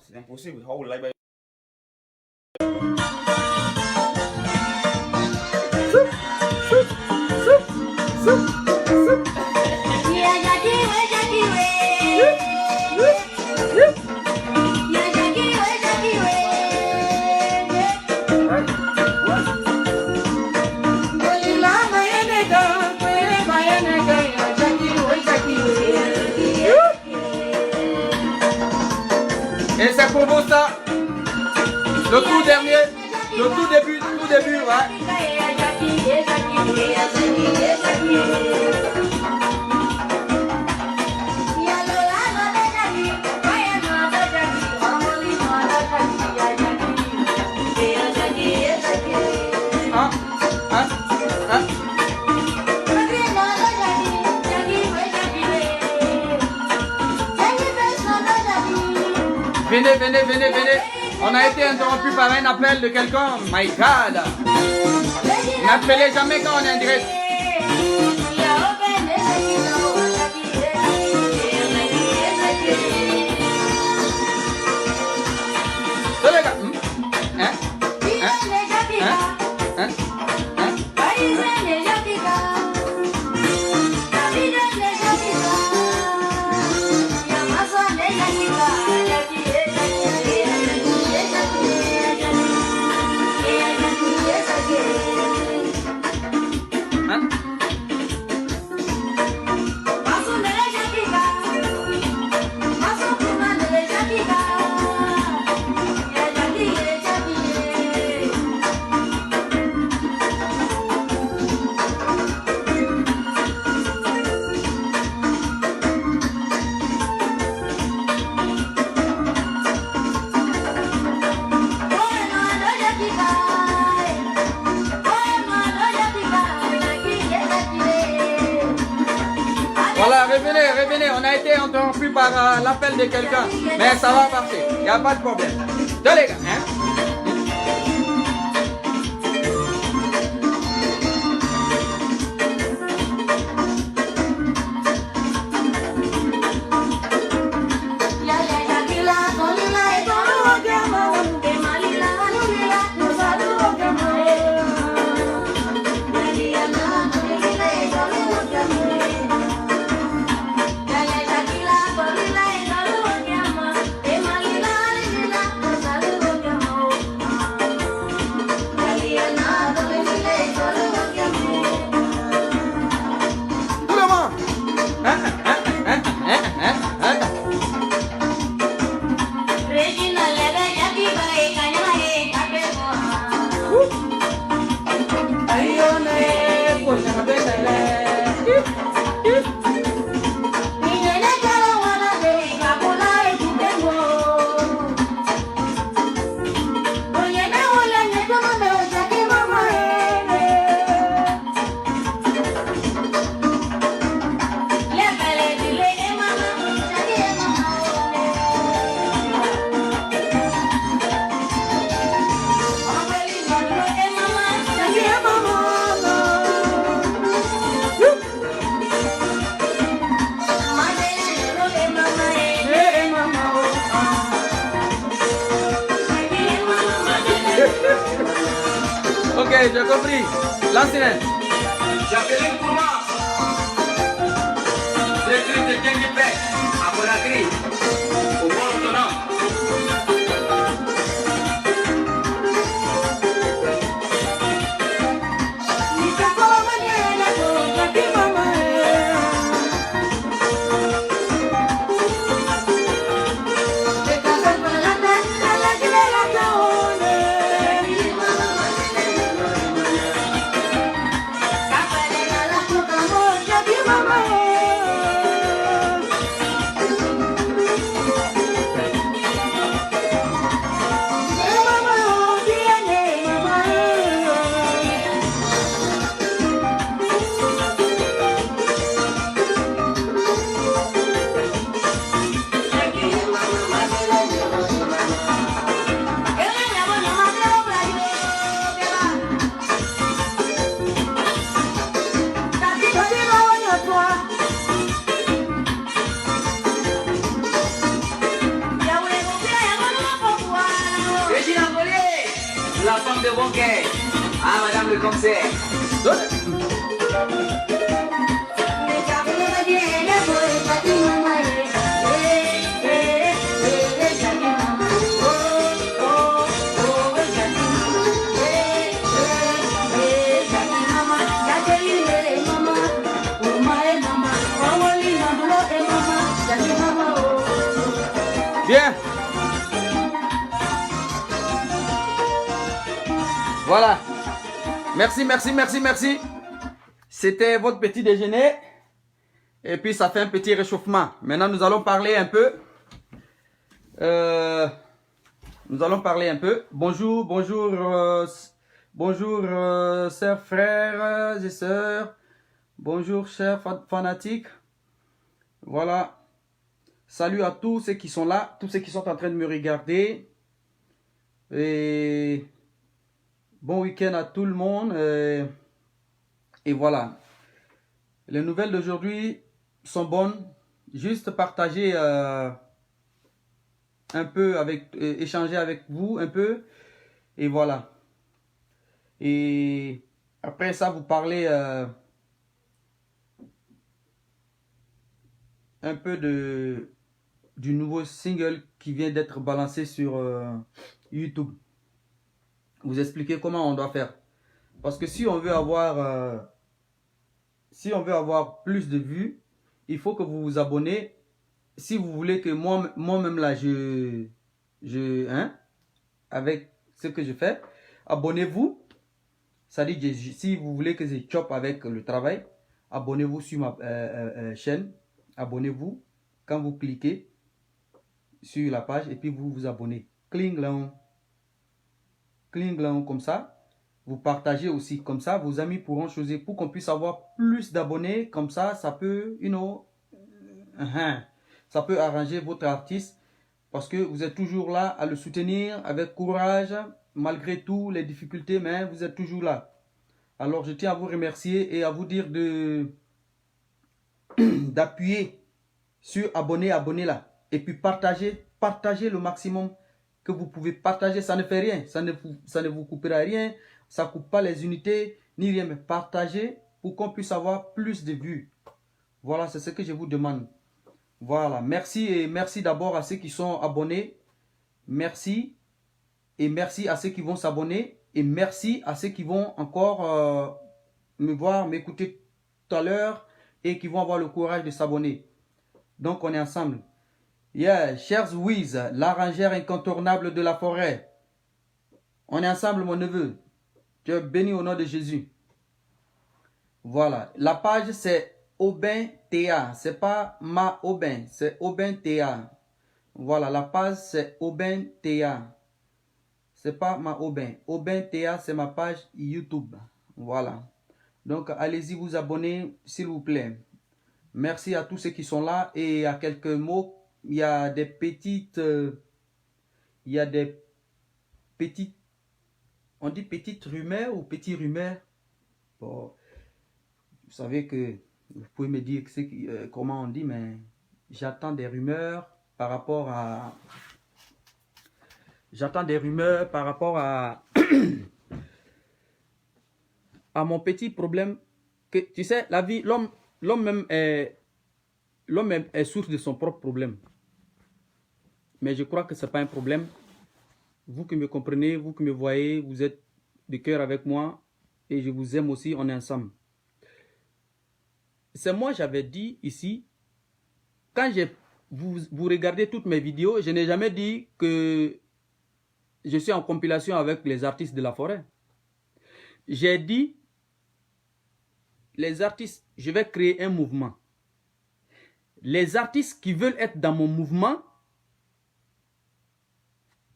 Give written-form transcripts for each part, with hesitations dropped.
c'est impossible. Hold like Et c'est pour vous ça. Le tout dernier, le tout début, ouais. Hein, hein, hein. Venez. On a été interrompu par un appel de quelqu'un. My God. N'appelez jamais quand on est en direct. So, les gars. Hein? Voilà, revenez. On a été interrompu par l'appel de quelqu'un. Mais ça va passer. Il n'y a pas de problème. Deux les gars, hein? Ok, j'ai compris. L'ancien. J'appelle pour moi. Le cri de Djengipé, à Conakry, au bord de ton de bon cœur. Ah, madame le commissaire. Bien. Voilà. Merci, merci, merci, merci. C'était votre petit déjeuner. Et puis ça fait un petit réchauffement. Maintenant, nous allons parler un peu. Nous allons parler un peu. Bonjour, bonjour, bonjour, chers frères et sœurs. Bonjour, chers fanatiques. Voilà. Salut à tous ceux qui sont là, tous ceux qui sont en train de me regarder. Et bon week-end à tout le monde. Et voilà. Les nouvelles d'aujourd'hui sont bonnes. Juste partager un peu avec, échanger avec vous un peu. Et voilà. Et après ça, vous parlez un peu du nouveau single qui vient d'être balancé sur YouTube. Vous expliquer comment on doit faire. Parce que si on veut avoir plus de vues, il faut que vous vous abonnez. Si vous voulez que moi-même là, avec ce que je fais, abonnez-vous. Ça dit, si vous voulez que je chope avec le travail, abonnez-vous sur ma chaîne. Abonnez-vous. Quand vous cliquez sur la page et puis vous vous abonnez. Cling long, comme ça. Vous partagez aussi comme ça. Vos amis pourront choisir pour qu'on puisse avoir plus d'abonnés. Comme ça, ça peut, ça peut arranger votre artiste parce que vous êtes toujours là à le soutenir avec courage malgré tout les difficultés, mais vous êtes toujours là. Alors, je tiens à vous remercier et à vous dire d'appuyer sur abonner là. Et puis partagez le maximum que vous pouvez partager. Ça ne fait rien, ça ne vous coupera rien, ça ne coupe pas les unités, ni rien. Mais partagez pour qu'on puisse avoir plus de vues. Voilà, c'est ce que je vous demande. Voilà, merci et merci d'abord à ceux qui sont abonnés. Merci et merci à ceux qui vont s'abonner. Et merci à ceux qui vont encore me voir, m'écouter tout à l'heure et qui vont avoir le courage de s'abonner. Donc, on est ensemble. Yeah, chers Wiz, l'arrangère incontournable de la forêt. On est ensemble, mon neveu. Tu es béni au nom de Jésus. Voilà. La page, c'est Aubin Théa. C'est pas Ma Aubin, c'est Aubin Théa. Voilà, la page, c'est Aubin Théa. C'est pas Ma Aubin. Aubin Théa, c'est ma page YouTube. Voilà. Donc, allez-y vous abonner, s'il vous plaît. Merci à tous ceux qui sont là. Et à quelques mots, il y a des petites... on dit petites rumeurs ou petits rumeurs. Bon, vous savez que... Vous pouvez me dire comment on dit, mais j'attends des rumeurs par rapport à... J'attends des rumeurs par rapport à... à mon petit problème. Que, tu sais, la vie, l'homme même est source de son propre problème. Mais je crois que ce n'est pas un problème. Vous qui me comprenez, vous qui me voyez, vous êtes de cœur avec moi. Et je vous aime aussi, on est ensemble. C'est moi, j'avais dit ici, quand vous regardez toutes mes vidéos, je n'ai jamais dit que je suis en compilation avec les artistes de la forêt. J'ai dit, les artistes, je vais créer un mouvement. Les artistes qui veulent être dans mon mouvement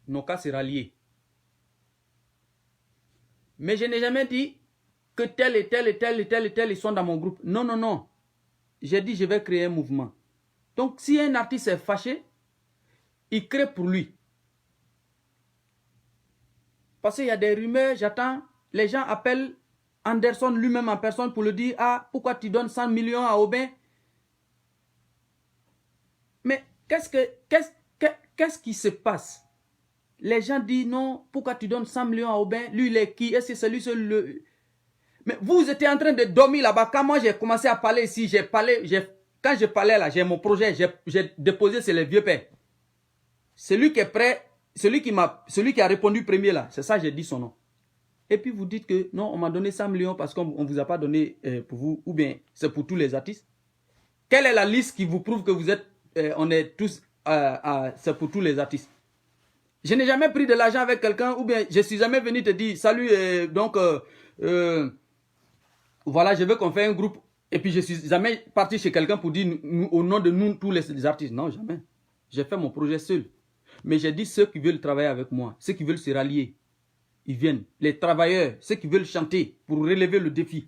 n'ont qu'à se rallier. Mais je n'ai jamais dit que tel et tel et tel et tel et tel ils sont dans mon groupe. Non, non, non. J'ai dit je vais créer un mouvement. Donc si un artiste est fâché, il crée pour lui. Parce qu'il y a des rumeurs, j'attends, les gens appellent Anderson lui-même en personne pour lui dire, ah, pourquoi tu donnes 100 millions à Aubin? Mais qu'est-ce qui se passe? Les gens disent non, pourquoi tu donnes 100 millions à Aubin? Lui, il est qui? Est-ce que c'est lui seul? Mais vous étiez en train de dormir là-bas. Quand moi j'ai commencé à parler ici, quand je parlais là, j'ai mon projet, j'ai déposé sur les vieux pères. Celui qui est prêt, celui qui a répondu premier là, c'est ça, j'ai dit son nom. Et puis vous dites que non, on m'a donné 100 millions parce qu'on ne vous a pas donné pour vous, ou bien c'est pour tous les artistes. Quelle est la liste qui vous prouve que vous êtes, on est tous, c'est pour tous les artistes? Je n'ai jamais pris de l'argent avec quelqu'un, ou bien je suis jamais venu te dire, salut, voilà, je veux qu'on fasse un groupe. Et puis je suis jamais parti chez quelqu'un pour dire au nom de nous, tous les artistes. Non, jamais. J'ai fait mon projet seul. Mais j'ai dit ceux qui veulent travailler avec moi, ceux qui veulent se rallier, ils viennent. Les travailleurs, ceux qui veulent chanter pour relever le défi.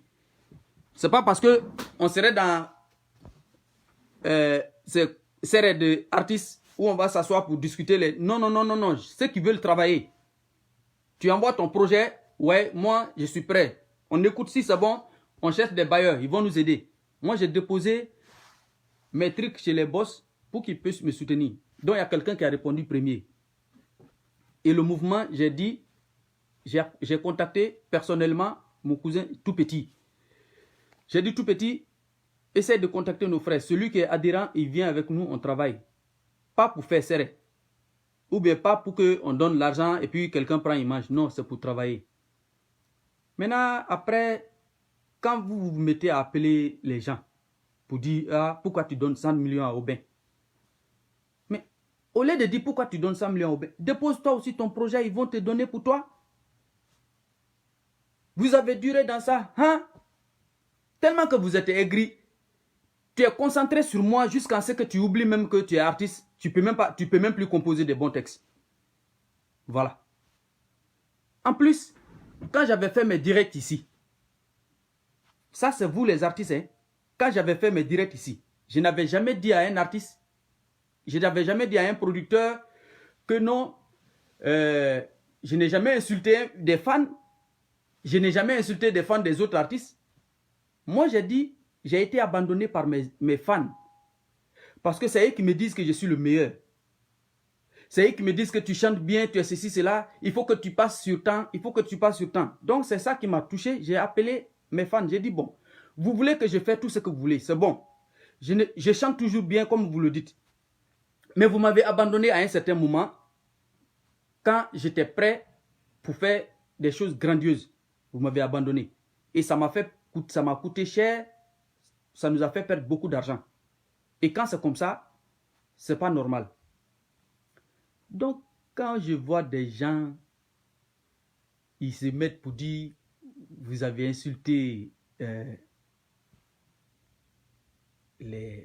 C'est pas parce que on serait dans ces séries d'artistes où on va s'asseoir pour discuter les... Non, non, non, non, non. Ceux qui veulent travailler. Tu envoies ton projet. Ouais, moi, je suis prêt. On écoute si c'est bon. On cherche des bailleurs. Ils vont nous aider. Moi, j'ai déposé mes trucs chez les boss pour qu'ils puissent me soutenir. Donc, il y a quelqu'un qui a répondu premier. Et le mouvement, j'ai dit, j'ai contacté personnellement mon cousin tout petit. J'ai dit tout petit, essaie de contacter nos frères. Celui qui est adhérent, il vient avec nous, on travaille. Pas pour faire serrer. Ou bien pas pour qu'on donne l'argent et puis quelqu'un prend et mange. Non, c'est pour travailler. Maintenant, après, quand vous vous mettez à appeler les gens pour dire, ah, pourquoi tu donnes 100 millions à Aubin? Mais au lieu de dire pourquoi tu donnes 100 millions à Aubin, dépose-toi aussi ton projet, ils vont te donner pour toi. Vous avez duré dans ça, hein? Tellement que vous êtes aigri. Tu es concentré sur moi jusqu'à ce que tu oublies même que tu es artiste. Tu peux même plus composer des bons textes. Voilà. En plus, quand j'avais fait mes directs ici, ça c'est vous les artistes, hein? Quand j'avais fait mes directs ici, je n'avais jamais dit à un artiste, je n'avais jamais dit à un producteur que non, je n'ai jamais insulté des fans, je n'ai jamais insulté des fans des autres artistes. Moi j'ai dit, j'ai été abandonné par mes fans. Parce que c'est eux qui me disent que je suis le meilleur. C'est eux qui me disent que tu chantes bien, tu es ceci, cela. Il faut que tu passes sur temps. Il faut que tu passes sur temps. Donc c'est ça qui m'a touché. J'ai appelé mes fans. J'ai dit, bon, vous voulez que je fasse tout ce que vous voulez. C'est bon. Je chante toujours bien comme vous le dites. Mais vous m'avez abandonné à un certain moment quand j'étais prêt pour faire des choses grandioses. Vous m'avez abandonné. Et ça m'a coûté cher. Ça nous a fait perdre beaucoup d'argent. Et quand c'est comme ça, c'est pas normal. Donc, quand je vois des gens, ils se mettent pour dire, vous avez insulté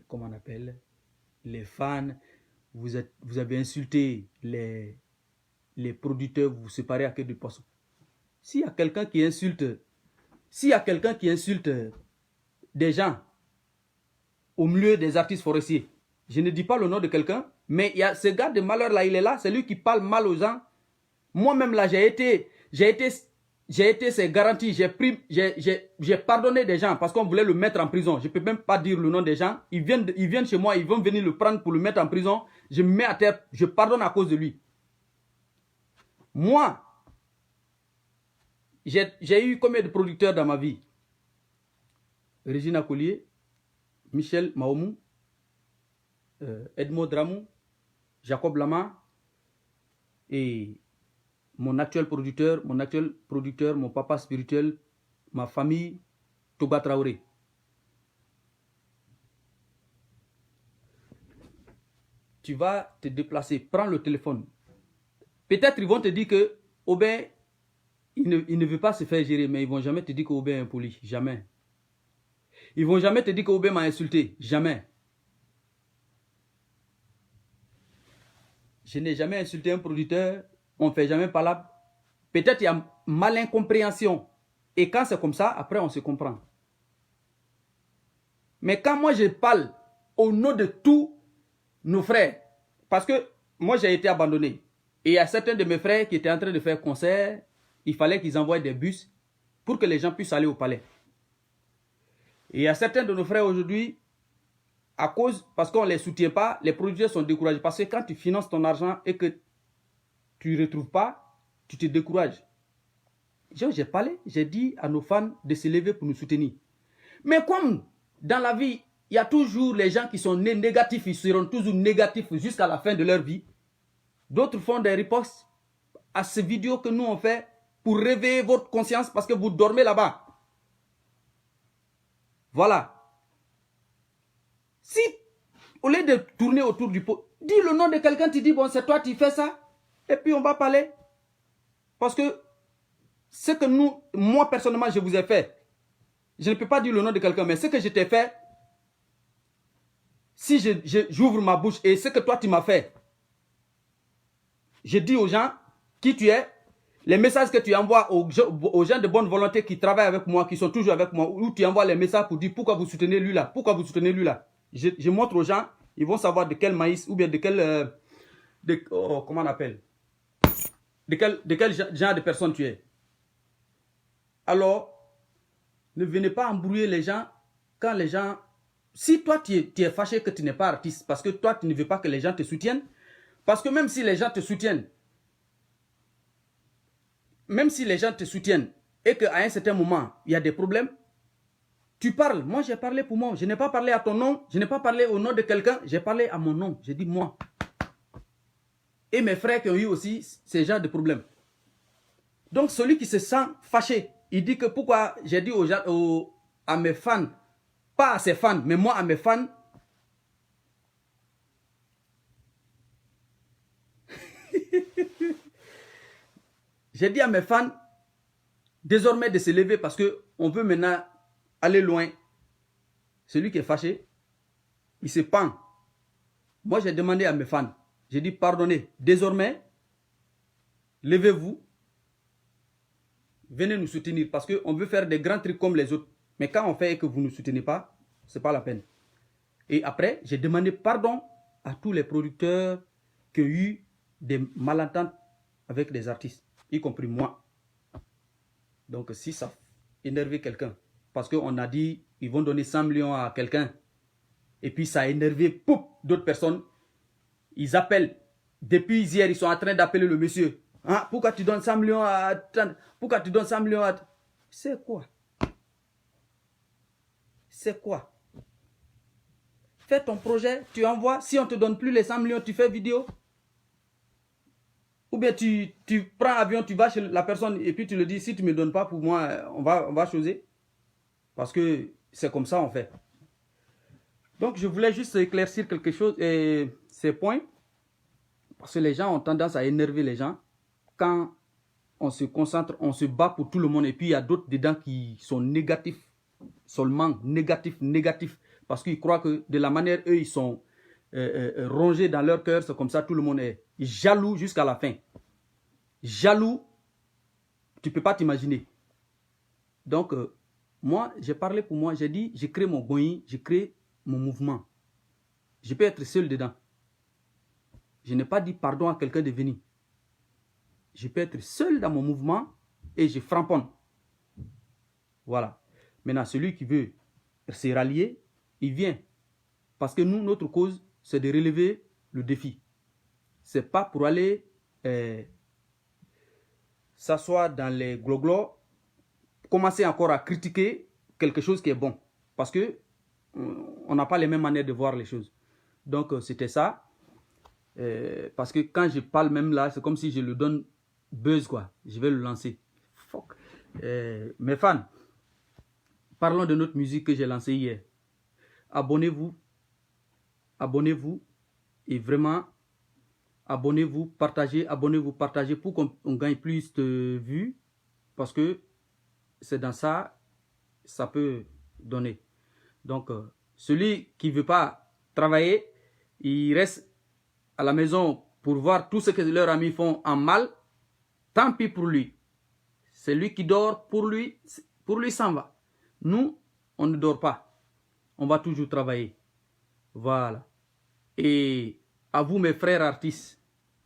comment on appelle, les fans, vous avez insulté les producteurs, vous vous séparez à queue de poisson. S'il y a quelqu'un qui insulte, des gens au milieu des artistes forestiers, je ne dis pas le nom de quelqu'un, mais il y a ce gars de malheur là, il est là, c'est lui qui parle mal aux gens. Moi-même là, j'ai été ses garanties, j'ai pardonné des gens parce qu'on voulait le mettre en prison. Je ne peux même pas dire le nom des gens. Ils viennent chez moi, ils vont venir le prendre pour le mettre en prison. Je me mets à terre, je pardonne à cause de lui. Moi, j'ai eu combien de producteurs dans ma vie? Régina Collier, Michel Maomou, Edmo Dramou, Jacob Lama et mon actuel producteur, mon papa spirituel, ma famille, Toba Traoré. Tu vas te déplacer, prends le téléphone. Peut-être ils vont te dire que Aubin, il ne veut pas se faire gérer, mais ils ne vont jamais te dire qu'Aubin est impoli. Jamais. Ils ne vont jamais te dire qu'Aubin m'a insulté. Jamais. Je n'ai jamais insulté un producteur. On ne fait jamais palabre. Peut-être il y a mal incompréhension. Et quand c'est comme ça, après on se comprend. Mais quand moi je parle au nom de tous nos frères, parce que moi j'ai été abandonné. Et il y a certains de mes frères qui étaient en train de faire concert. Il fallait qu'ils envoient des bus pour que les gens puissent aller au palais. Et il y a certains de nos frères aujourd'hui, parce qu'on ne les soutient pas, les producteurs sont découragés. Parce que quand tu finances ton argent et que tu ne retrouves pas, tu te décourages. J'ai parlé, j'ai dit à nos fans de se lever pour nous soutenir. Mais comme dans la vie, il y a toujours les gens qui sont nés négatifs, ils seront toujours négatifs jusqu'à la fin de leur vie. D'autres font des ripostes à ces vidéos que nous on fait pour réveiller votre conscience parce que vous dormez là-bas. Voilà. Si, au lieu de tourner autour du pot, dis le nom de quelqu'un, tu dis, bon, c'est toi, tu fais ça, et puis on va parler. Parce que ce que moi personnellement, je vous ai fait, je ne peux pas dire le nom de quelqu'un, mais ce que je t'ai fait, si j'ouvre ma bouche et ce que toi tu m'as fait, je dis aux gens qui tu es, les messages que tu envoies aux gens de bonne volonté qui travaillent avec moi, qui sont toujours avec moi, où tu envoies les messages pour dire pourquoi vous soutenez lui là, pourquoi vous soutenez lui là. Je montre aux gens, ils vont savoir de quel maïs ou bien de quel, comment on appelle, de quel genre de personne tu es. Alors, ne venez pas embrouiller les gens quand les gens... Si toi, tu es fâché que tu n'es pas artiste, parce que toi, tu ne veux pas que les gens te soutiennent, parce que même si les gens te soutiennent, et qu'à un certain moment, il y a des problèmes, tu parles. Moi, j'ai parlé pour moi. Je n'ai pas parlé à ton nom, je n'ai pas parlé au nom de quelqu'un, j'ai parlé à mon nom. J'ai dit moi. Et mes frères qui ont eu aussi ces genres de problèmes. Donc, celui qui se sent fâché, il dit que pourquoi j'ai dit aux gens, à mes fans, pas à ses fans, mais moi à mes fans, j'ai dit à mes fans, désormais de se lever parce qu'on veut maintenant aller loin. Celui qui est fâché, il se pend. Moi, j'ai demandé à mes fans, j'ai dit pardonnez, désormais, levez-vous, venez nous soutenir parce qu'on veut faire des grands trucs comme les autres. Mais quand on fait et que vous ne nous soutenez pas, ce n'est pas la peine. Et après, j'ai demandé pardon à tous les producteurs qui ont eu des malententes avec des artistes, y compris moi. Donc, si ça énerve quelqu'un, parce qu'on a dit ils vont donner 100 millions à quelqu'un, et puis ça a énervé d'autres personnes, ils appellent. Depuis hier, ils sont en train d'appeler le monsieur. Hein, pourquoi tu donnes 100 millions à... Pourquoi tu donnes 100 millions à... C'est quoi? C'est quoi? Fais ton projet, tu envoies. Si on ne te donne plus les 100 millions, tu fais vidéo. Ou bien tu prends avion, tu vas chez la personne et puis tu le dis, si tu ne me donnes pas pour moi, on va choser. Parce que c'est comme ça on fait. Donc je voulais juste éclaircir quelque chose et ces points. Parce que les gens ont tendance à énerver les gens. Quand on se concentre, on se bat pour tout le monde. Et puis il y a d'autres dedans qui sont négatifs. Seulement négatifs. Parce qu'ils croient que de la manière, eux, ils sont rongés dans leur cœur. C'est comme ça, tout le monde est jaloux jusqu'à la fin. Jaloux, tu ne peux pas t'imaginer. Donc, moi, j'ai parlé pour moi. J'ai dit, j'ai créé mon Goï, j'ai créé mon mouvement. Je peux être seul dedans. Je n'ai pas dit pardon à quelqu'un de venir. Je peux être seul dans mon mouvement et je framponne. Voilà. Maintenant, celui qui veut se rallier, il vient. Parce que nous, notre cause, c'est de relever le défi. Ce n'est pas pour aller s'asseoir dans les gloglos, commencer encore à critiquer quelque chose qui est bon. Parce que on n'a pas les mêmes manières de voir les choses. Donc, c'était ça. Parce que quand je parle même là, c'est comme si je le donne buzz, quoi. Je vais le lancer. Fuck. Mes fans, parlons de notre musique que j'ai lancée hier. Abonnez-vous. Abonnez-vous. Et vraiment, abonnez-vous, partagez pour qu'on gagne plus de vues. Parce que c'est dans ça, ça peut donner. Donc, celui qui ne veut pas travailler, il reste à la maison pour voir tout ce que leurs amis font en mal. Tant pis pour lui. C'est lui qui dort, pour lui s'en va. Nous, on ne dort pas. On va toujours travailler. Voilà. Et à vous, mes frères artistes,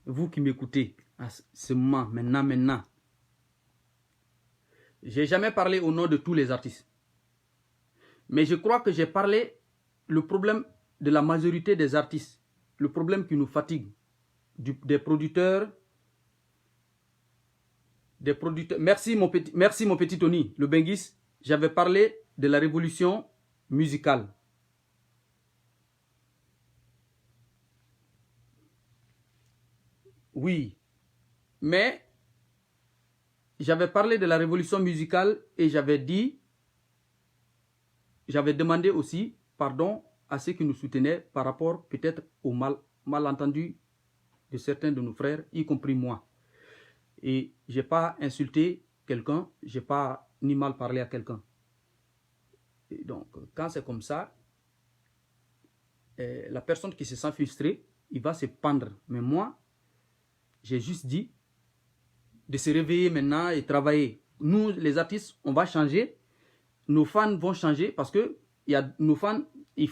vous qui m'écoutez, à ce moment, maintenant. J'ai jamais parlé au nom de tous les artistes. Mais je crois que j'ai parlé le problème de la majorité des artistes. Le problème qui nous fatigue. Des producteurs des producteurs. Merci mon petit Tony, le Benguis. J'avais parlé de la révolution musicale. Oui, mais j'avais parlé de la révolution musicale et j'avais demandé aussi pardon à ceux qui nous soutenaient par rapport peut-être au malentendu de certains de nos frères, y compris moi. Et je n'ai pas insulté quelqu'un, je n'ai pas ni mal parlé à quelqu'un. Donc, quand c'est comme ça, la personne qui se sent frustrée, il va se pendre. Mais moi, j'ai juste dit de se réveiller maintenant et travailler. Nous, les artistes, on va changer. Nos fans vont changer parce que nos fans, ils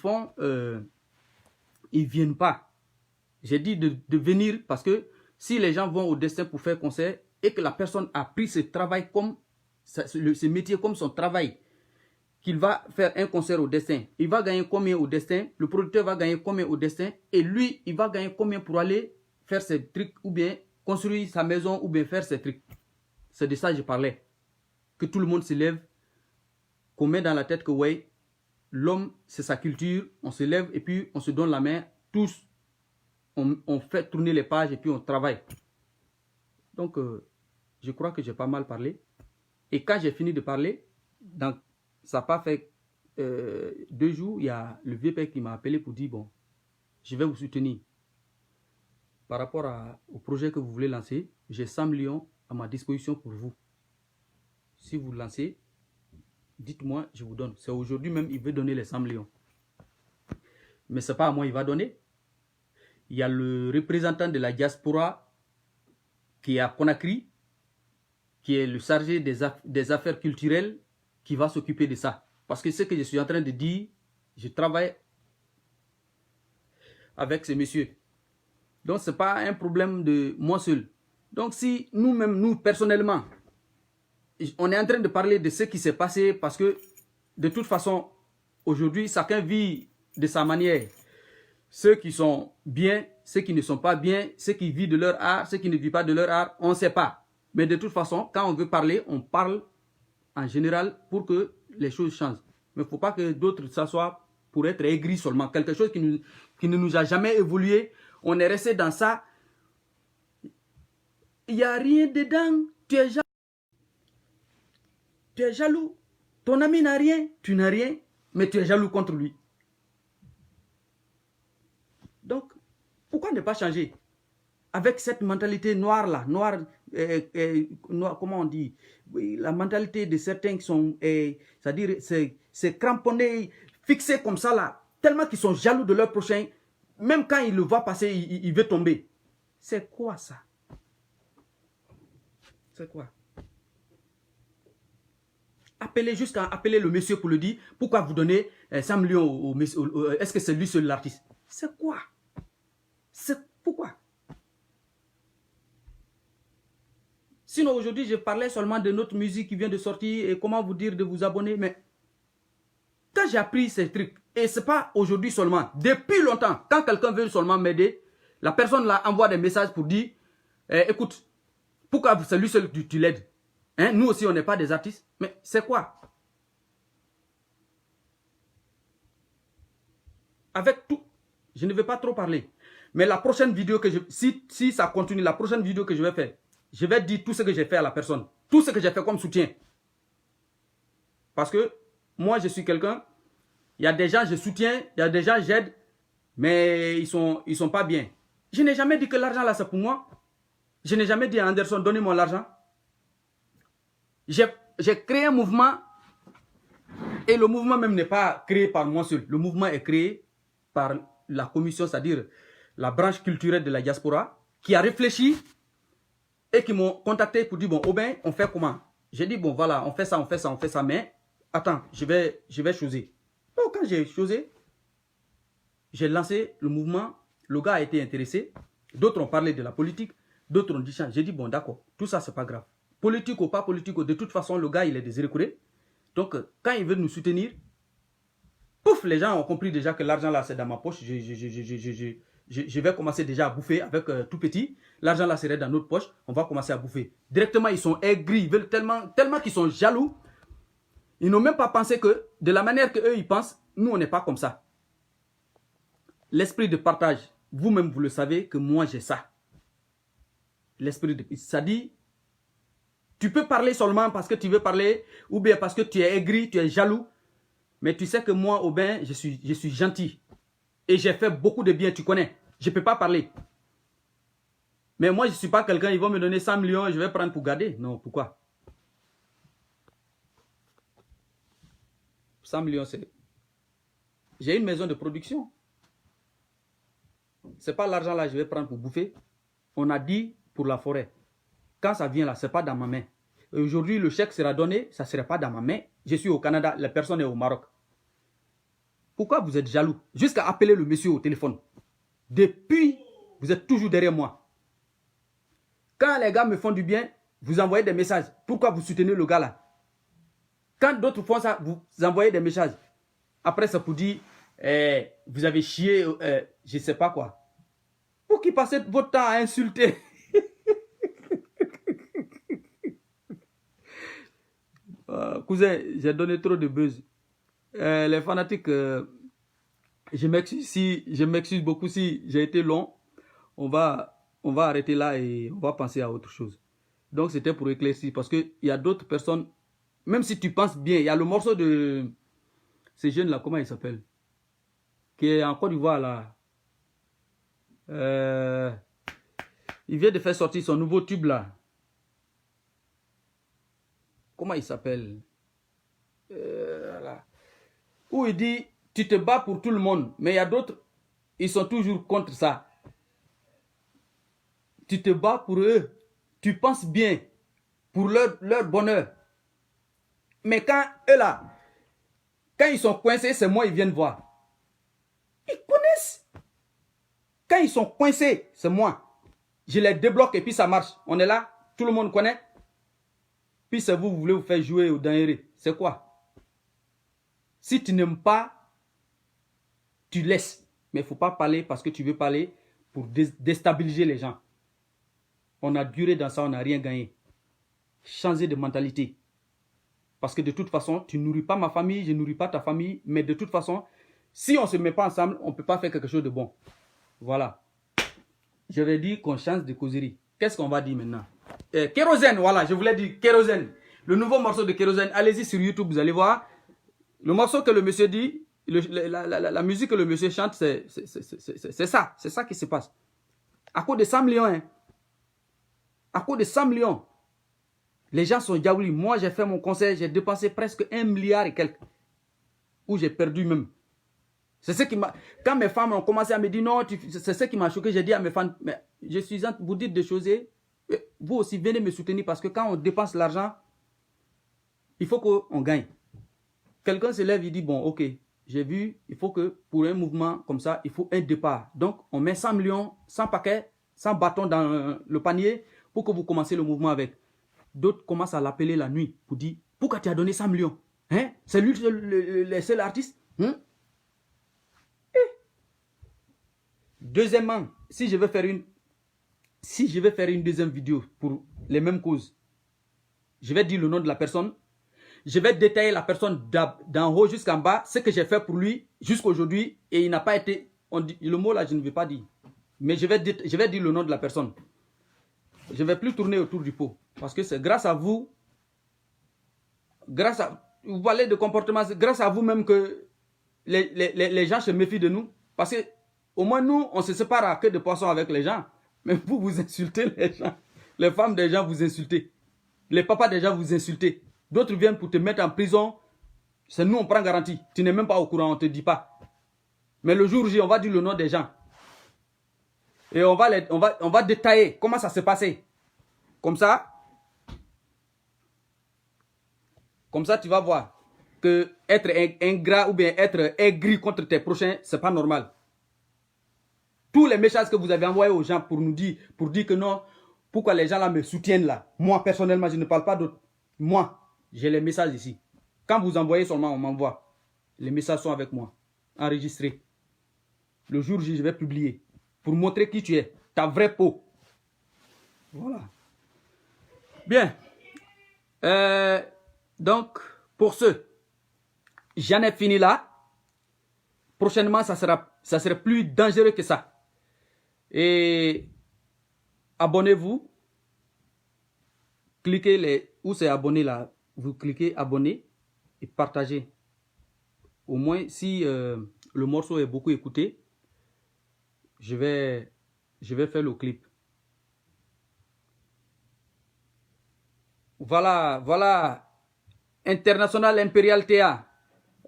viennent pas. J'ai dit de venir parce que si les gens vont au destin pour faire concert et que la personne a pris ce travail comme ce métier comme son travail, qu'il va faire un concert au destin, il va gagner combien au destin, le producteur va gagner combien au destin, et lui, il va gagner combien pour aller faire ses trucs, ou bien construire sa maison, ou bien faire ses trucs. C'est de ça que je parlais. Que tout le monde se lève, qu'on met dans la tête que ouais, l'homme, c'est sa culture, on se lève et puis on se donne la main, tous, on fait tourner les pages et puis on travaille. Donc, je crois que j'ai pas mal parlé. Et quand j'ai fini de parler, ça n'a pas fait 2 jours, il y a le vieux père qui m'a appelé pour dire, bon, je vais vous soutenir. Par rapport au projet que vous voulez lancer, j'ai 100 millions à ma disposition pour vous. Si vous lancez, dites-moi, je vous donne. C'est aujourd'hui même, il veut donner les 100 millions. Mais ce n'est pas à moi, il va donner. Il y a le représentant de la diaspora qui est à Conakry, qui est le chargé des affaires culturelles, qui va s'occuper de ça. Parce que ce que je suis en train de dire, je travaille avec ces messieurs. Donc, ce n'est pas un problème de moi seul. Donc, si nous-mêmes, nous, personnellement, on est en train de parler de ce qui s'est passé parce que, de toute façon, aujourd'hui, chacun vit de sa manière. Ceux qui sont bien, ceux qui ne sont pas bien, ceux qui vivent de leur art, ceux qui ne vivent pas de leur art, on ne sait pas. Mais de toute façon, quand on veut parler, on parle en général pour que les choses changent. Mais il ne faut pas que d'autres s'assoient pour être aigris seulement. Quelque chose qui ne nous a jamais évolué. On est resté dans ça. Il n'y a rien dedans. Tu es jaloux. Tu es jaloux. Ton ami n'a rien. Tu n'as rien. Mais tu es jaloux contre lui. Donc, pourquoi ne pas changer? Avec cette mentalité noire-là, noire, comment on dit, la mentalité de certains qui sont, c'est-à-dire, c'est cramponné, fixé comme ça là, tellement qu'ils sont jaloux de leur prochain, même quand il le voit passer, il veut tomber. C'est quoi ça? C'est quoi? Appelez jusqu'à appeler le monsieur pour le dire, pourquoi vous donnez 100 millions au monsieur, est-ce que c'est lui seul l'artiste? C'est quoi? C'est pourquoi? Sinon, aujourd'hui, je parlais seulement de notre musique qui vient de sortir et comment vous dire de vous abonner. Mais quand j'ai appris ces trucs, et ce n'est pas aujourd'hui seulement, depuis longtemps, quand quelqu'un veut seulement m'aider, la personne là envoie des messages pour dire, écoute, pourquoi c'est lui seul que tu l'aides? Hein? Nous aussi, on n'est pas des artistes. Mais c'est quoi? Avec tout, je ne vais pas trop parler. Mais la prochaine vidéo que si ça continue, la prochaine vidéo que je vais faire, je vais dire tout ce que j'ai fait à la personne. Tout ce que j'ai fait comme soutien. Parce que moi, je suis quelqu'un, il y a des gens, je soutiens, il y a des gens, j'aide, mais ils sont pas bien. Je n'ai jamais dit que l'argent là, c'est pour moi. Je n'ai jamais dit à Anderson, donnez-moi l'argent. J'ai créé un mouvement et le mouvement même n'est pas créé par moi seul. Le mouvement est créé par la commission, c'est-à-dire la branche culturelle de la diaspora, qui a réfléchi et qui m'ont contacté pour dire, bon, Aubin, on fait comment? J'ai dit, bon, voilà, on fait ça, on fait ça, on fait ça, mais attends, je vais choisir. Donc, quand j'ai choisi, j'ai lancé le mouvement, le gars a été intéressé, d'autres ont parlé de la politique, d'autres ont dit, j'ai dit, bon, d'accord, tout ça, c'est pas grave. Politique ou pas politique, de toute façon, le gars, il est désiré. Donc, quand il veut nous soutenir, pouf, les gens ont compris déjà que l'argent là, c'est dans ma poche, je vais commencer déjà à bouffer avec tout petit. L'argent là serait dans notre poche. On va commencer à bouffer. Directement, ils sont aigris. Ils veulent tellement qu'ils sont jaloux. Ils n'ont même pas pensé que, de la manière qu'eux ils pensent, nous on n'est pas comme ça. L'esprit de partage, vous-même vous le savez que moi j'ai ça. L'esprit de... Ça dit, tu peux parler seulement parce que tu veux parler, ou bien parce que tu es aigri, tu es jaloux. Mais tu sais que moi, Aubin, je suis gentil. Et j'ai fait beaucoup de bien, tu connais. Je ne peux pas parler. Mais moi, je ne suis pas quelqu'un, ils vont me donner 100 millions et je vais prendre pour garder. Non, pourquoi? 100 millions, c'est... J'ai une maison de production. Ce n'est pas l'argent là que je vais prendre pour bouffer. On a dit pour la forêt. Quand ça vient là, ce n'est pas dans ma main. Aujourd'hui, le chèque sera donné, ça ne sera pas dans ma main. Je suis au Canada, la personne est au Maroc. Pourquoi vous êtes jaloux? Jusqu'à appeler le monsieur au téléphone. Depuis, vous êtes toujours derrière moi. Quand les gars me font du bien, vous envoyez des messages. Pourquoi vous soutenez le gars là? Quand d'autres font ça, vous envoyez des messages. Après, ça vous dit, vous avez chié, je ne sais pas quoi. Pour qui passez votre temps à insulter? Cousin, j'ai donné trop de buzz. Les fanatiques, je m'excuse beaucoup si j'ai été long. On va arrêter là et on va penser à autre chose. Donc c'était pour éclaircir parce qu'il y a d'autres personnes, même si tu penses bien, il y a le morceau de ces jeunes là, comment il s'appelle? Qui est en Côte d'Ivoire là. Il vient de faire sortir son nouveau tube là. Comment il s'appelle? Voilà. Où il dit, tu te bats pour tout le monde, mais il y a d'autres, ils sont toujours contre ça. Tu te bats pour eux, tu penses bien, pour leur bonheur. Mais quand eux là, quand ils sont coincés, c'est moi, ils viennent voir. Ils connaissent. Quand ils sont coincés, c'est moi. Je les débloque et puis ça marche. On est là, tout le monde connaît. Puis c'est vous voulez vous faire jouer au dinguerie. C'est quoi? Si tu n'aimes pas, tu laisses. Mais il ne faut pas parler parce que tu veux parler pour déstabiliser les gens. On a duré dans ça, on n'a rien gagné. Changer de mentalité. Parce que de toute façon, tu ne nourris pas ma famille, je ne nourris pas ta famille. Mais de toute façon, si on ne se met pas ensemble, on ne peut pas faire quelque chose de bon. Voilà. Je vais dire qu'on change de causerie. Qu'est-ce qu'on va dire maintenant? Kérosène, voilà, je voulais dire Kérosène. Le nouveau morceau de Kérosène, allez-y sur YouTube, vous allez voir. Le morceau que le monsieur dit, la musique que le monsieur chante, c'est ça. C'est ça qui se passe. À cause de 100 millions, hein. À cause de 100 millions. Les gens sont diabolis. Moi, j'ai fait mon concert, j'ai dépensé presque 1 milliard et quelques. Où j'ai perdu même. C'est ce qui m'a... Quand mes femmes ont commencé à me dire non, c'est ce qui m'a choqué. J'ai dit à mes femmes, mais je suis en vous dites des choses. Vous aussi, venez me soutenir parce que quand on dépense l'argent, il faut qu'on gagne. Quelqu'un se lève, il dit, bon, ok, j'ai vu, il faut que pour un mouvement comme ça, il faut un départ. Donc, on met 100 millions, 100 paquets, 100 bâtons dans le panier pour que vous commenciez le mouvement avec. D'autres commencent à l'appeler la nuit pour dire, pourquoi tu as donné 100 millions? Hein? C'est lui le seul artiste? Hein? Deuxièmement, si je veux faire une deuxième vidéo pour les mêmes causes, je vais dire le nom de la personne. Je vais détailler la personne d'en haut jusqu'en bas, ce que j'ai fait pour lui jusqu'à aujourd'hui et il n'a pas été... le mot là, je ne vais pas dire. Mais je vais dire le nom de la personne. Je ne vais plus tourner autour du pot. Parce que c'est grâce à vous, vous parlez de comportement, c'est grâce à vous-même que les gens se méfient de nous. Parce que au moins nous, on se sépare à queue de poisson avec les gens. Mais vous insultez les gens. Les femmes des gens vous insultez. Les papas des gens vous insultez. D'autres viennent pour te mettre en prison. C'est nous, on prend garantie. Tu n'es même pas au courant, on ne te dit pas. Mais le jour J, on va dire le nom des gens. Et on va détailler comment ça s'est passé. Comme ça, tu vas voir que être ingrat ou bien être aigri contre tes prochains, c'est pas normal. Tous les messages que vous avez envoyés aux gens pour dire que non, pourquoi les gens là me soutiennent là. Moi, personnellement, je ne parle pas d'autres. Moi, j'ai les messages ici. Quand vous envoyez seulement, on m'envoie. Les messages sont avec moi, enregistrés. Le jour J, je vais publier. pour montrer qui tu es, ta vraie peau. Voilà. Bien. Donc, pour ce, j'en ai fini là. Prochainement, ça sera plus dangereux que ça. Et abonnez-vous. Cliquez où c'est abonné là. Vous cliquez abonner et partagez. Au moins, si le morceau est beaucoup écouté, je vais faire le clip. Voilà, voilà. International Imperial TA.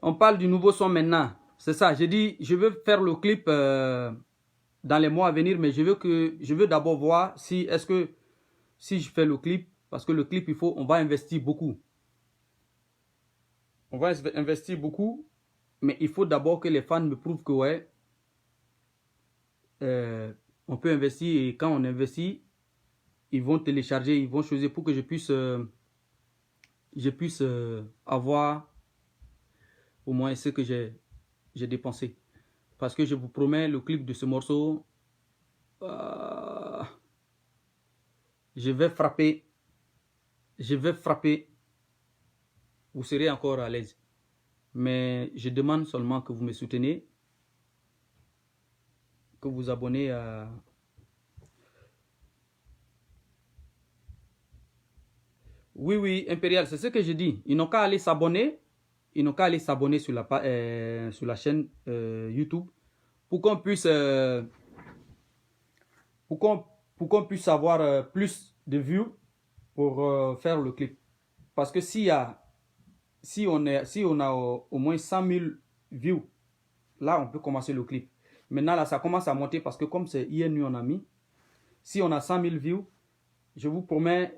On parle du nouveau son maintenant. C'est ça, j'ai dit, je veux faire le clip dans les mois à venir, mais je veux d'abord voir si je fais le clip, parce que le clip, on va investir beaucoup. On va investir beaucoup, mais il faut d'abord que les fans me prouvent que ouais, on peut investir, et quand on investit, ils vont télécharger, ils vont choisir pour que je puisse avoir au moins ce que j'ai dépensé. Parce que je vous promets, le clip de ce morceau, je vais frapper. Vous serez encore à l'aise. Mais je demande seulement que vous me soutenez, que vous abonnez à... Oui, Impérial, c'est ce que je dis. Ils n'ont qu'à aller s'abonner. Ils n'ont qu'à aller s'abonner sur la chaîne YouTube pour qu'on puisse avoir plus de views pour faire le clip. Parce que si on a au moins 100 000 views, là on peut commencer le clip. Maintenant là ça commence à monter parce que comme c'est hier nuit on a mis, si on a 100 000 views, je vous promets.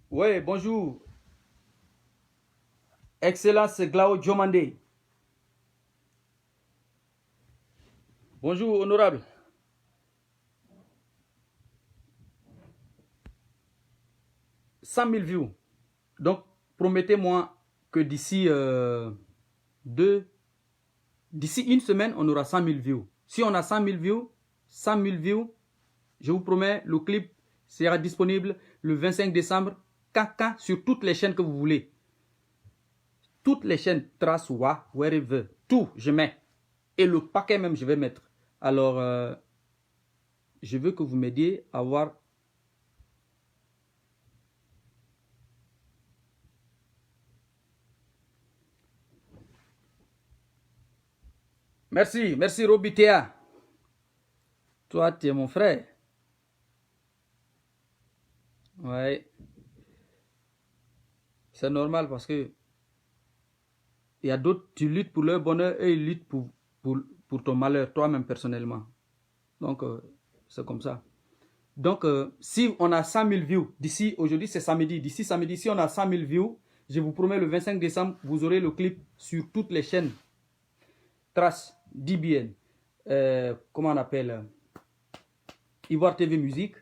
Ouais, bonjour. Excellence Glao Jomande. Bonjour, honorable. « 100 000 views. Donc, promettez-moi que d'ici une semaine, on aura 100 000 views. Si on a 100 000 views, je vous promets, le clip sera disponible le 25 décembre, sur toutes les chaînes que vous voulez. Toutes les chaînes, Trace, Wa, wherever, tout, je mets. Et le paquet même, je vais mettre. Alors, je veux que vous m'aidiez à avoir... Merci Robitea. Toi, tu es mon frère. Ouais. C'est normal parce que il y a d'autres, tu luttes pour leur bonheur et ils luttent pour ton malheur, toi-même personnellement. Donc, c'est comme ça. Donc, si on a 100 000 views, d'ici, aujourd'hui c'est samedi, d'ici samedi, si on a 100 000 views, je vous promets le 25 décembre, vous aurez le clip sur toutes les chaînes. Trace, DBN, comment on appelle, Ivoire TV Musique,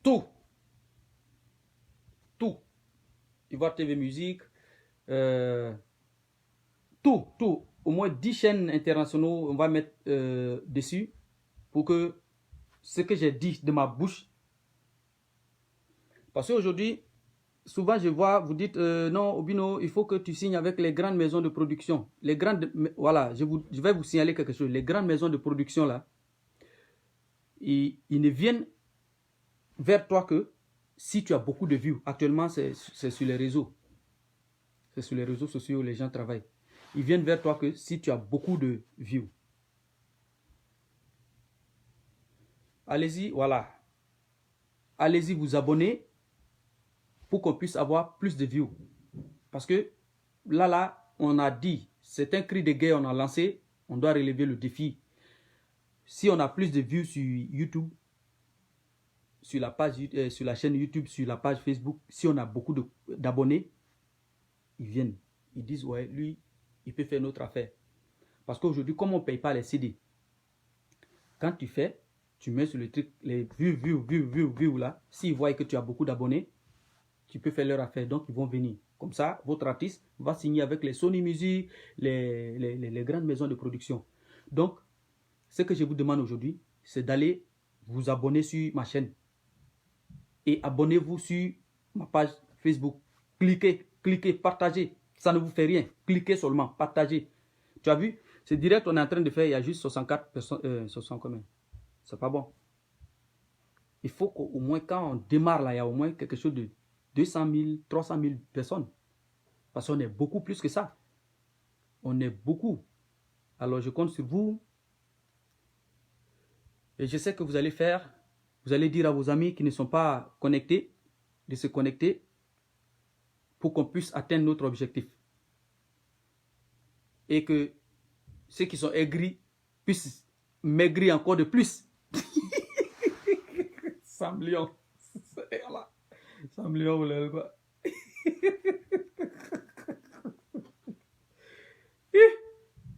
tout, Ivoire TV Musique, tout, au moins 10 chaînes internationales, on va mettre dessus pour que ce que j'ai dit de ma bouche, parce qu'aujourd'hui, souvent je vois, vous dites, non Obino, il faut que tu signes avec les grandes maisons de production. Les grandes, voilà, je vais vous signaler quelque chose. Les grandes maisons de production là, ils ne viennent vers toi que si tu as beaucoup de vues. Actuellement, c'est sur les réseaux. C'est sur les réseaux sociaux où les gens travaillent. Ils viennent vers toi que si tu as beaucoup de vues. Allez-y, voilà. Allez-y vous abonner pour qu'on puisse avoir plus de vues. Parce que là, on a dit, c'est un cri de guerre, on a lancé, on doit relever le défi. Si on a plus de vues sur YouTube, sur la chaîne YouTube, sur la page Facebook, si on a beaucoup d'abonnés, ils viennent. Ils disent, ouais, lui, il peut faire notre affaire. Parce qu'aujourd'hui, comme on ne paye pas les CD, quand tu fais, tu mets sur le truc, les vues là, s'ils voient que tu as beaucoup d'abonnés, tu peux faire leur affaire, donc ils vont venir. Comme ça, votre artiste va signer avec les Sony Music, les grandes maisons de production. Donc, ce que je vous demande aujourd'hui, c'est d'aller vous abonner sur ma chaîne. Et abonnez-vous sur ma page Facebook. Cliquez, cliquez, partagez. Ça ne vous fait rien. Cliquez seulement, partagez. Tu as vu? C'est direct, on est en train de faire, il y a juste 64 personnes. 60 combien? C'est pas bon. Il faut qu'au moins, quand on démarre là, il y a au moins quelque chose de 200 000, 300 000 personnes. Parce qu'on est beaucoup plus que ça. On est beaucoup. Alors, je compte sur vous. Et je sais que vous allez faire, vous allez dire à vos amis qui ne sont pas connectés, de se connecter pour qu'on puisse atteindre notre objectif. Et que ceux qui sont aigris puissent maigrir encore de plus. 100 millions. 100 millions, vous l'avez pas.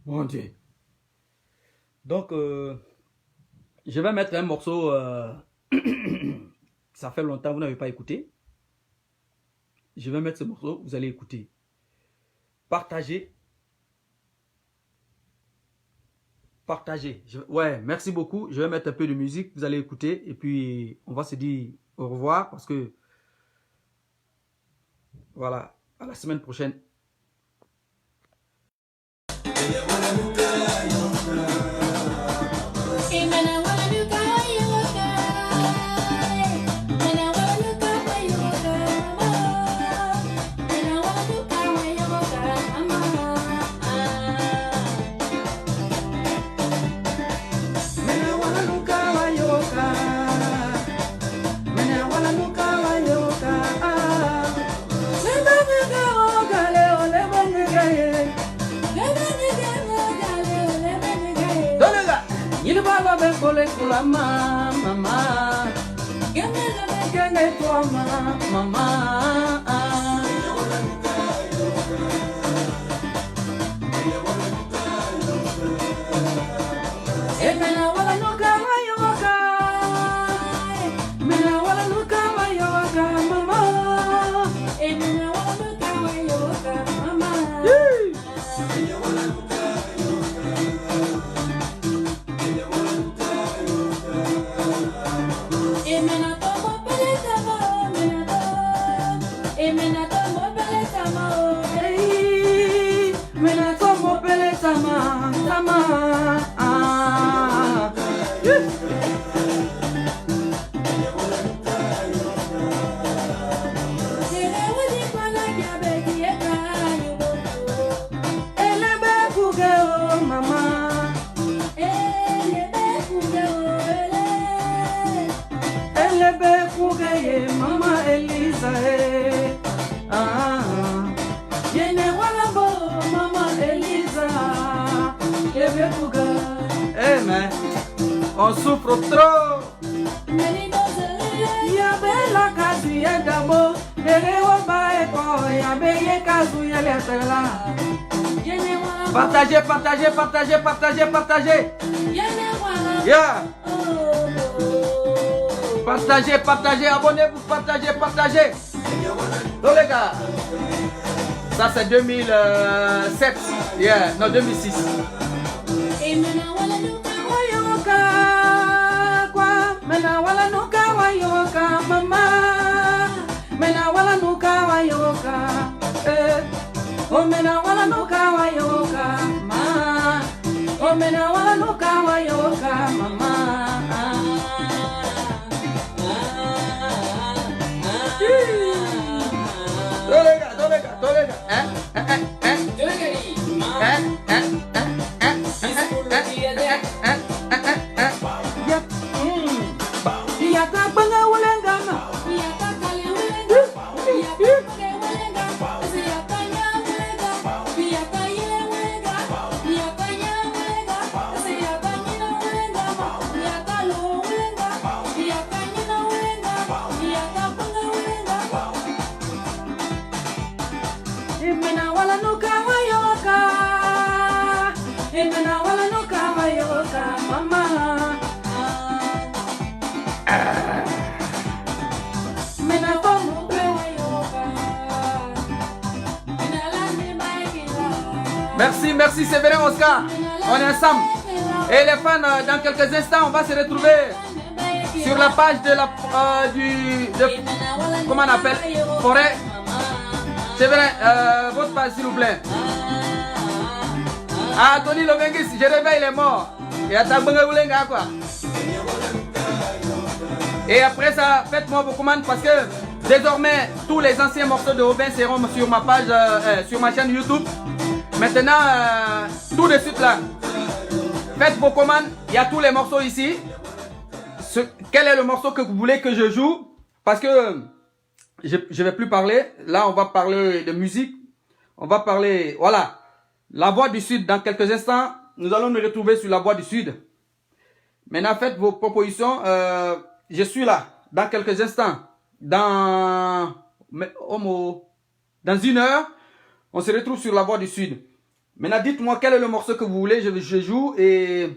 Mon Dieu. Donc, je vais mettre un morceau. Ça fait longtemps, vous n'avez pas écouté. Je vais mettre ce morceau, vous allez écouter. Partagez. Partagez. Ouais, merci beaucoup. Je vais mettre un peu de musique, vous allez écouter. Et puis, on va se dire au revoir parce que, voilà, à la semaine prochaine. Mama, mama, gane toi mama. Emena wala nuka wayoka, mena wala nuka wayoka mama. Emena wala nuka wayoka mama. Mama Elisa, yene wala bo, Mama Elisa, yebe kuga. Eh mais, on souffre trop. Ya bella kazi ya dabo, yere waba eko, ya beye kazu ya letela. Partagez, partagez, partagez, partagez, partagez. Yeah. Partagez, partagez, abonnez-vous, partagez, partagez. Donc les gars, ça c'est 2007, yeah, non 2006. Mena wala nuka wayoka mama, mena wala nuka wayoka, oh mena wala nuka wayoka mama, oh mena wala nuka wayoka mama. Yeah. Merci, merci Séverin Oscar. On est ensemble. Et les fans, dans quelques instants, on va se retrouver sur la page de la comment on appelle, Forêt. Séverin, votre page s'il vous plaît. Ah, Tony Lovengis, je réveille les morts. Et à Tabangaboulenga quoi. Et après ça, faites-moi vos commandes parce que désormais, tous les anciens morceaux de Robin seront sur ma page, sur ma chaîne YouTube. Maintenant, tout de suite là, faites vos commandes. Il y a tous les morceaux ici. Quel est le morceau que vous voulez que je joue? Parce que je ne vais plus parler. Là, on va parler de musique. On va parler, voilà, La Voix du Sud. Dans quelques instants, nous allons nous retrouver sur La Voix du Sud. Maintenant, faites vos propositions. Je suis là dans quelques instants. Dans une heure, on se retrouve sur La Voix du Sud. Maintenant, dites-moi quel est le morceau que vous voulez. Je joue et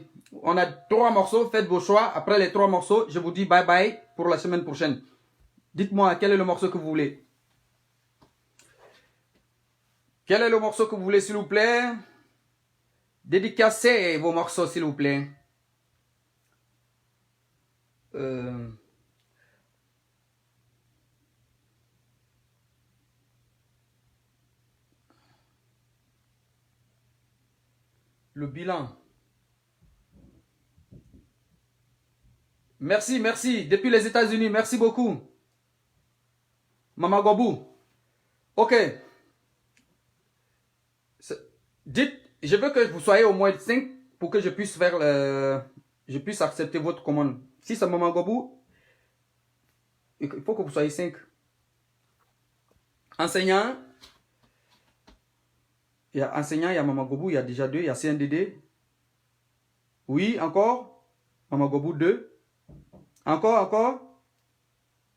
on a 3 morceaux. Faites vos choix. Après les 3 morceaux, je vous dis bye bye pour la semaine prochaine. Dites-moi quel est le morceau que vous voulez. Quel est le morceau que vous voulez, s'il vous plaît? Dédicacez vos morceaux, s'il vous plaît. Le bilan. Merci, merci. Depuis les États-Unis, merci beaucoup. Mama Gobou. Ok. Dites, je veux que vous soyez au moins 5 pour que je puisse faire je puisse accepter votre commande. Si c'est Mama Gobou, il faut que vous soyez 5. Enseignant. Il y a enseignant, il y a Mama Gobou, il y a déjà 2, il y a CNDD. Oui, encore. Mama Gobou 2. Encore.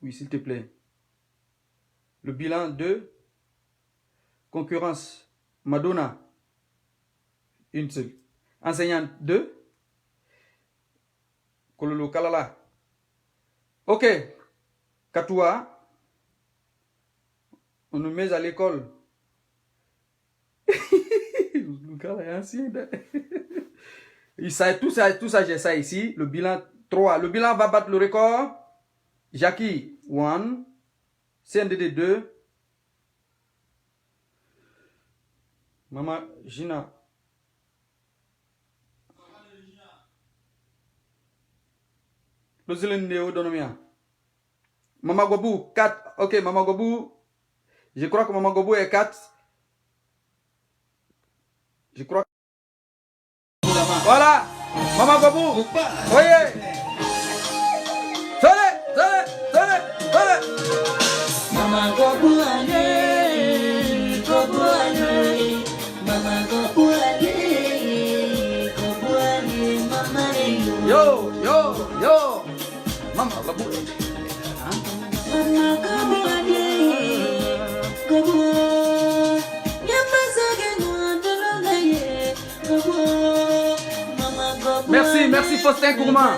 Oui, s'il te plaît. Le bilan 2. Concurrence. Madonna. Une seule. Enseignant 2. Kololo Kalala. Ok. Katoua. On nous met à l'école. Tout ça, j'ai ça ici. Le bilan 3. Le bilan va battre le record. Jackie 1. CNDD 2. Maman Gina. Le Zélendéo Donomia. Maman Gobou 4. Ok, Maman Gobou. Je crois que Maman Gobou est 4. Je crois. Voilà. Maman Gobou. Voyez. Sole. Maman Gobou allez. Maman Gobou allez. Maman yo. Maman Gobou. Maman Gobou allez. Gobou. Merci Faustin Gourmand.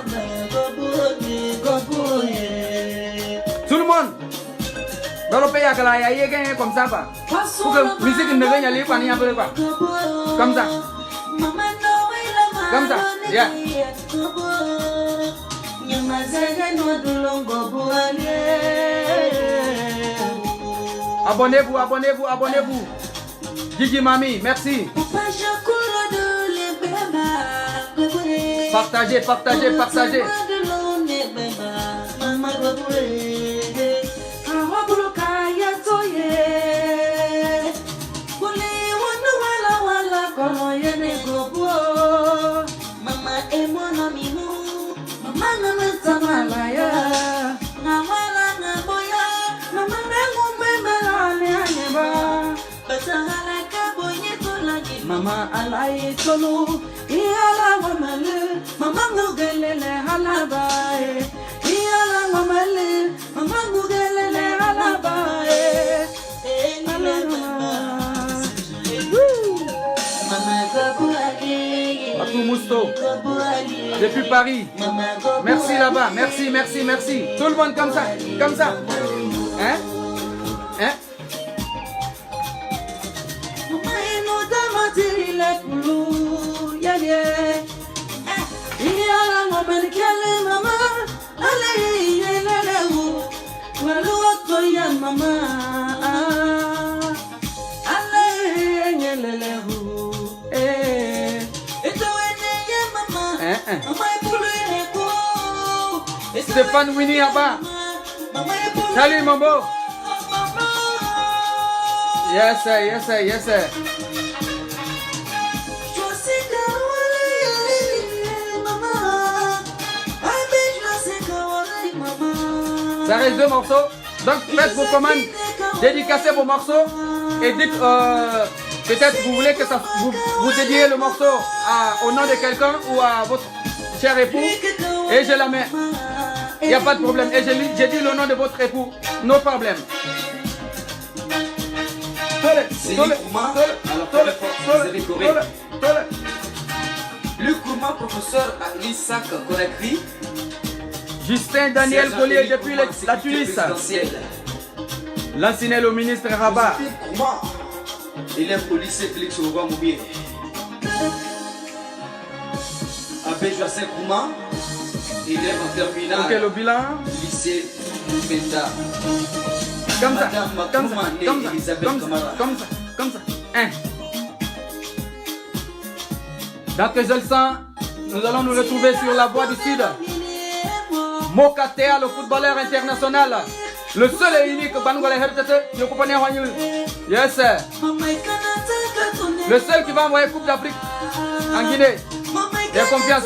Tout le monde. Dans le pays, il y a gagné comme ça. Pour que la musique ne gagne pas. Comme ça. Comme ça. Yeah. Abonnez-vous. Gigi Mami, merci. Partagez. Mama alai tolu iala wamale mama ngugelele halabae iala wamale mama ngugelele halabae Patou Mousto depuis Paris. Merci là-bas. Merci. Tout le monde comme ça. Hein? yan mama. Ale nyelele hu. Eto ene yan mama. Mama epulu eko. Stéphane Winnie Abba. Salut Mambo. Yes sir, yes sir, yes sir. Ça reste 2 morceaux. Donc faites vos commandes, dédicacez vos morceaux et dites peut-être vous voulez que ça vous dédiez le morceau au nom de quelqu'un ou à votre cher époux et je la mets. Il n'y a pas de problème. Et j'ai dit le nom de votre époux. No problème. Luc Kouma, professeur à l'ISAC Conakry. Justin Daniel Collier depuis la Tunis. L'ancien au ministre Rabat. Il est au lycée Félix Oba Moubier. Abbé Joacin Kouma. Il est en terminale. Ok, le bilan. Lycée Benda. Comme ça, comme ça. Dans quelques instants, nous allons nous retrouver sur la voie du Sud. Mokatea, le footballeur international. Le seul et unique Bangola Hertete, je comprenais Wanyul. Yes, sir. Le seul qui va envoyer Coupe d'Afrique en Guinée. J'ai confiance.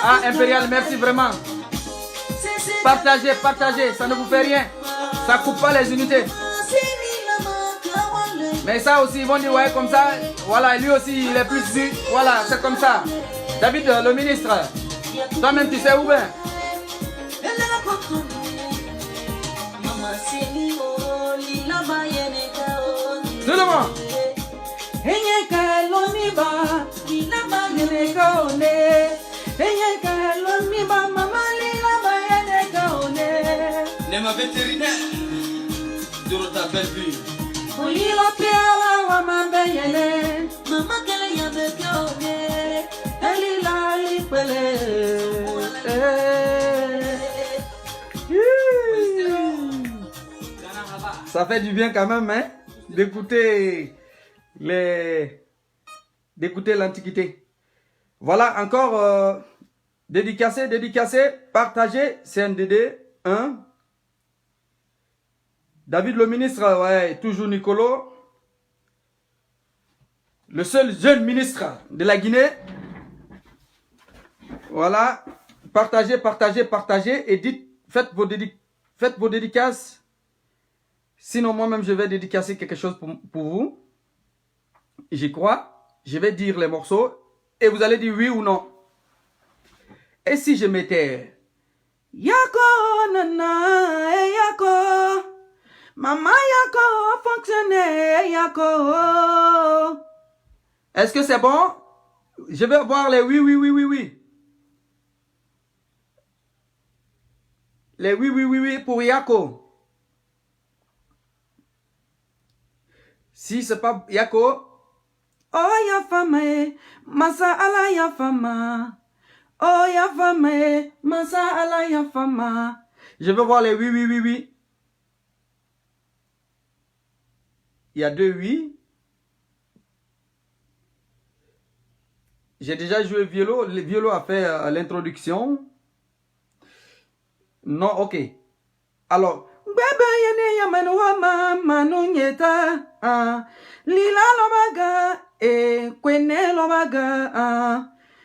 Ah, Impérial, merci vraiment. Partagez, partagez, ça ne vous fait rien. Ça coupe pas les unités. Mais ça aussi, ils vont dire, ouais, comme ça, voilà, lui aussi, il est plus vu. Voilà, c'est comme ça. David, le ministre, toi-même, tu sais où bien. Tout le monde. Nema vétérinaire Dorota Bellevue. Ça fait du bien quand même, hein, d'écouter l'Antiquité. Voilà, encore dédicacé, partagé, CNDD 1. David le ministre, ouais, toujours Nicolo. Le seul jeune ministre de la Guinée. Voilà, partagez et dites, faites vos dédicaces. Sinon, moi-même, je vais dédicacer quelque chose pour vous. J'y crois. Je vais dire les morceaux et vous allez dire oui ou non. Et si je mettais Yako, nana, Yako, maman Yako, fonctionner, Yako. Est-ce que c'est bon? Je vais voir les oui. Les oui pour Yako. Si c'est pas Yako, oh ya fama, masa ala ya fama. Oh ya fama, masa ala ya fama. Je veux voir les oui. Il y a 2 oui. J'ai déjà joué violo. Le violo a fait l'introduction. Non, ok. Alors, bébé yene yamanuwa manu nyeta. Lila lobaga e kwene lobaga.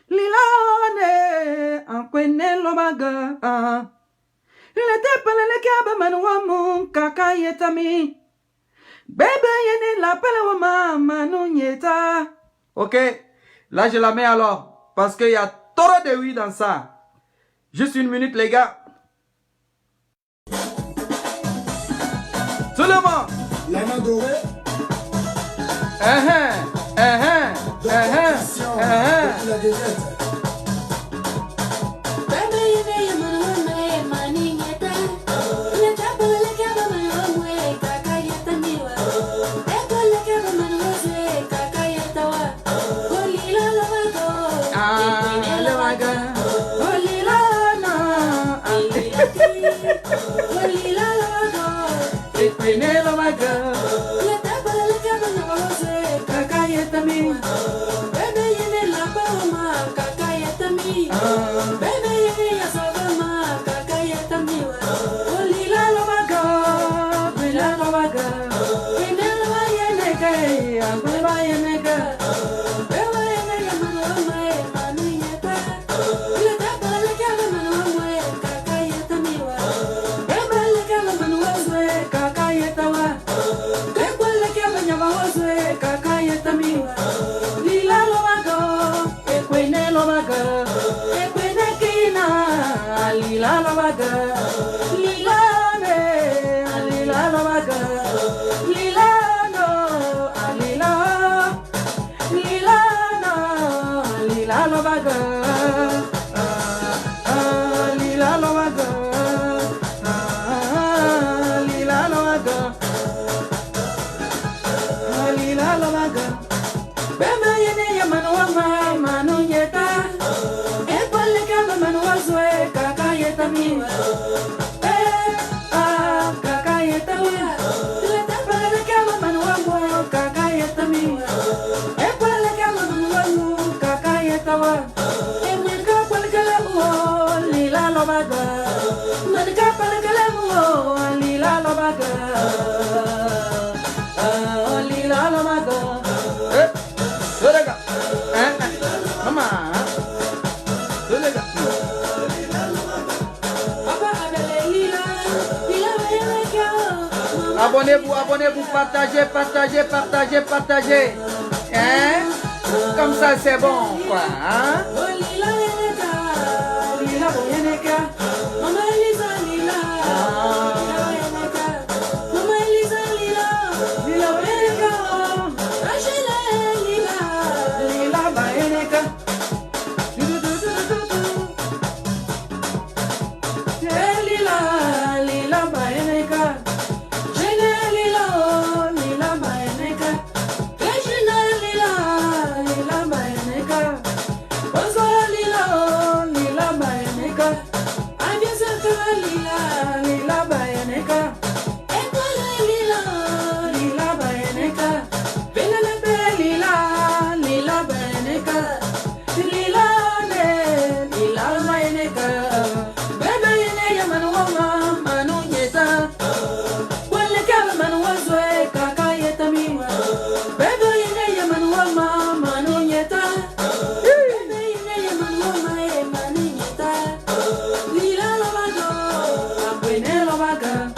Lila one kwene lobaga. Le tepele kiaba manuwa mun kaka yetami. Bébé yene la pele wa manu nyeta. Ok. Là, je la mets alors. Parce qu'il y a trop de oui dans ça. Juste 1 minute, les gars. Tout le monde. L'ana dorée. Depuis la défaite. Abuenelo maga. Leta para la cama no vamos a cacayeta mi. Bebe yene la paloma cacayeta mi. Bebe yene ya sabama cacayeta mi. Olila lo maga, bila lo maga. Binelo va yene kay, abuelo va yene ka. Bebe yene ya mama manuñeta. Leta para la cama no vamos a cacayeta mi. Bebe la cama no vamos a cacayeta wa. Kakayeta miwa, lila lo maga, ekwene lo maga, ekwene kina, lila lo maga, lila ne, lila lo maga, lila no, lila, lila no, lila lo maga, lila lo maga, lila lo maga. La maga, bema yene ya manuama manunyeta, epale kama manuazwe kakayeta mi, kakayeta wa, leta pale kama manuamo kakayeta mi, epale kama manuamo kakayeta wa, emuka pale kalemo lila la maga, manuka pale kalemo lila la maga. La maga, solega, mama, solega. Abonnez-vous, partagez, partagez, partagez, partagez. Hein? Comme ça c'est bon, quoi. Hein? Lila lo maga,